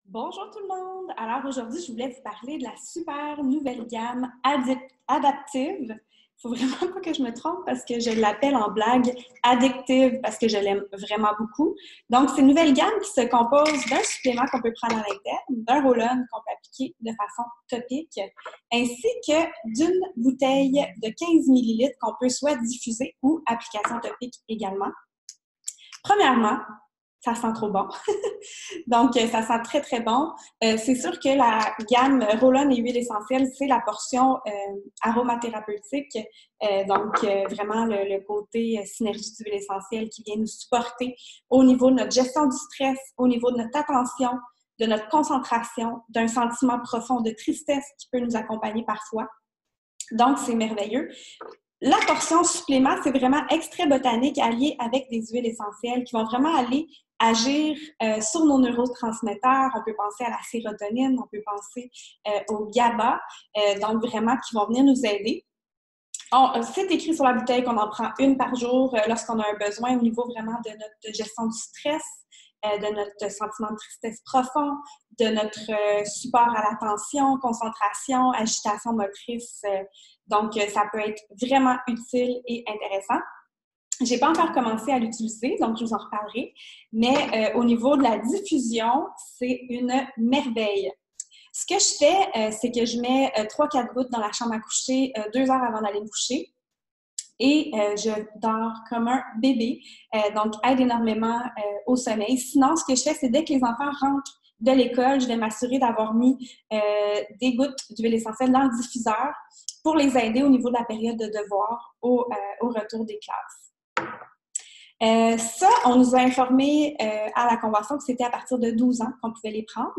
Bonjour tout le monde! Alors aujourd'hui, je voulais vous parler de la super nouvelle gamme Adaptive. Il faut vraiment pas que je me trompe parce que je l'appelle en blague Addictive parce que je l'aime vraiment beaucoup. Donc, c'est une nouvelle gamme qui se compose d'un supplément qu'on peut prendre à l'interne, d'un roll-on qu'on peut appliquer de façon topique, ainsi que d'une bouteille de 15 ml qu'on peut soit diffuser ou application topique également. Premièrement, ça sent trop bon. Donc, ça sent très, très bon. C'est sûr que la gamme Roll-On et huile essentielle, c'est la portion aromathérapeutique. Vraiment le côté synergie d'huile essentielle qui vient nous supporter au niveau de notre gestion du stress, au niveau de notre attention, de notre concentration, d'un sentiment profond de tristesse qui peut nous accompagner parfois. Donc, c'est merveilleux. La portion supplément, c'est vraiment extrait botanique allié avec des huiles essentielles qui vont vraiment aller agir sur nos neurotransmetteurs. On peut penser à la sérotonine, on peut penser au GABA, donc vraiment qui vont venir nous aider. C'est écrit sur la bouteille qu'on en prend une par jour lorsqu'on a un besoin au niveau vraiment de notre gestion du stress, de notre sentiment de tristesse profond, de notre support à l'attention, concentration, agitation motrice. Donc, ça peut être vraiment utile et intéressant. Je n'ai pas encore commencé à l'utiliser, donc je vous en reparlerai. Mais au niveau de la diffusion, c'est une merveille. Ce que je fais, c'est que je mets 3-4 gouttes dans la chambre à coucher 2 heures avant d'aller me coucher. Et je dors comme un bébé, donc aide énormément au sommeil. Sinon, ce que je fais, c'est dès que les enfants rentrent de l'école, je vais m'assurer d'avoir mis des gouttes d'huile essentielle dans le diffuseur pour les aider au niveau de la période de devoir au retour des classes. Ça, on nous a informé à la convention que c'était à partir de 12 ans qu'on pouvait les prendre.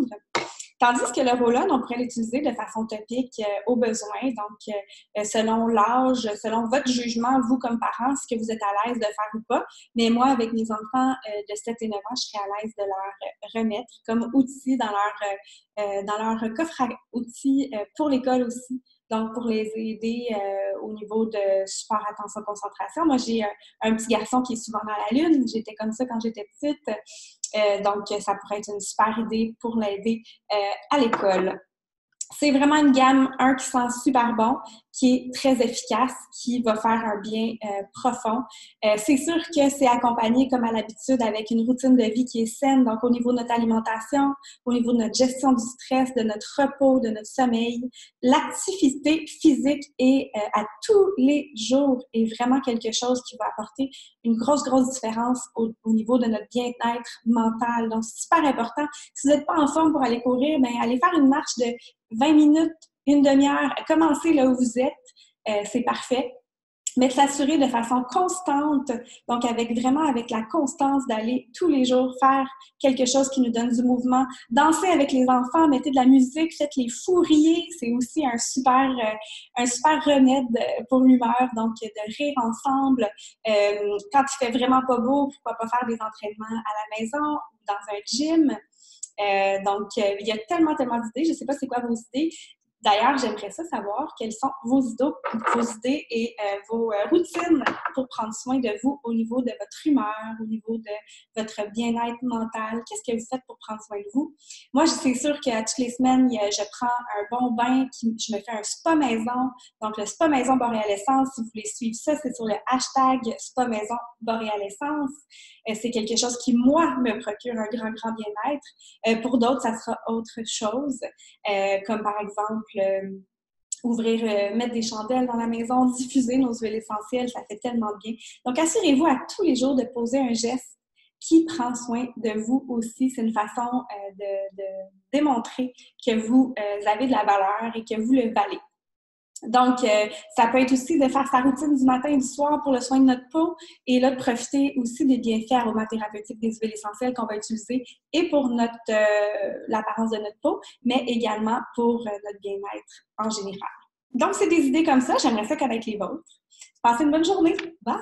Tandis que le roll-on, on pourrait l'utiliser de façon topique au besoin. Donc, selon l'âge, selon votre jugement, vous comme parents, ce que vous êtes à l'aise de faire ou pas. Mais moi, avec mes enfants de 7 et 9 ans, je serais à l'aise de leur remettre comme outil dans leur coffre à outils pour l'école aussi. Donc, pour les aider au niveau de support, attention, concentration. Moi, j'ai un petit garçon qui est souvent dans la lune. J'étais comme ça quand j'étais petite. Donc, ça pourrait être une super idée pour l'aider à l'école. C'est vraiment une gamme, qui sent super bon, qui est très efficace, qui va faire un bien profond. C'est sûr que c'est accompagné, comme à l'habitude, avec une routine de vie qui est saine, donc au niveau de notre alimentation, au niveau de notre gestion du stress, de notre repos, de notre sommeil. L'activité physique est à tous les jours est vraiment quelque chose qui va apporter une grosse différence au niveau de notre bien-être mental. Donc, c'est super important. Si vous n'êtes pas en forme pour aller courir, bien, allez faire une marche de 20 minutes, une demi-heure, commencez là où vous êtes, c'est parfait. Mais de s'assurer de façon constante, donc avec la constance d'aller tous les jours faire quelque chose qui nous donne du mouvement. Danser avec les enfants, mettez de la musique, faites-les fou rire, c'est aussi un super remède pour l'humeur, donc de rire ensemble. Quand il fait vraiment pas beau, pourquoi pas faire des entraînements à la maison ou dans un gym. Il y a tellement d'idées. Je ne sais pas c'est quoi vos idées. D'ailleurs, j'aimerais ça savoir quelles sont vos idées et vos routines pour prendre soin de vous au niveau de votre humeur, au niveau de votre bien-être mental. Qu'est-ce que vous faites pour prendre soin de vous? Moi, c'est sûr qu'à toutes les semaines, je prends un bon bain, je me fais un spa maison. Donc, le spa maison Boréalessence, si vous voulez suivre ça, c'est sur le hashtag spa maison Boréalessence. C'est quelque chose qui, moi, me procure un grand bien-être. Pour d'autres, ça sera autre chose, comme par exemple mettre des chandelles dans la maison, diffuser nos huiles essentielles, ça fait tellement bien. Donc, assurez-vous à tous les jours de poser un geste qui prend soin de vous aussi. C'est une façon de démontrer que vous avez de la valeur et que vous le valez. Donc, ça peut être aussi de faire sa routine du matin et du soir pour le soin de notre peau et là, de profiter aussi des bienfaits aromathérapeutiques des huiles essentielles qu'on va utiliser et pour l'apparence de notre peau, mais également pour notre bien-être en général. Donc, c'est des idées comme ça. J'aimerais ça connaître les vôtres. Passez une bonne journée. Bye!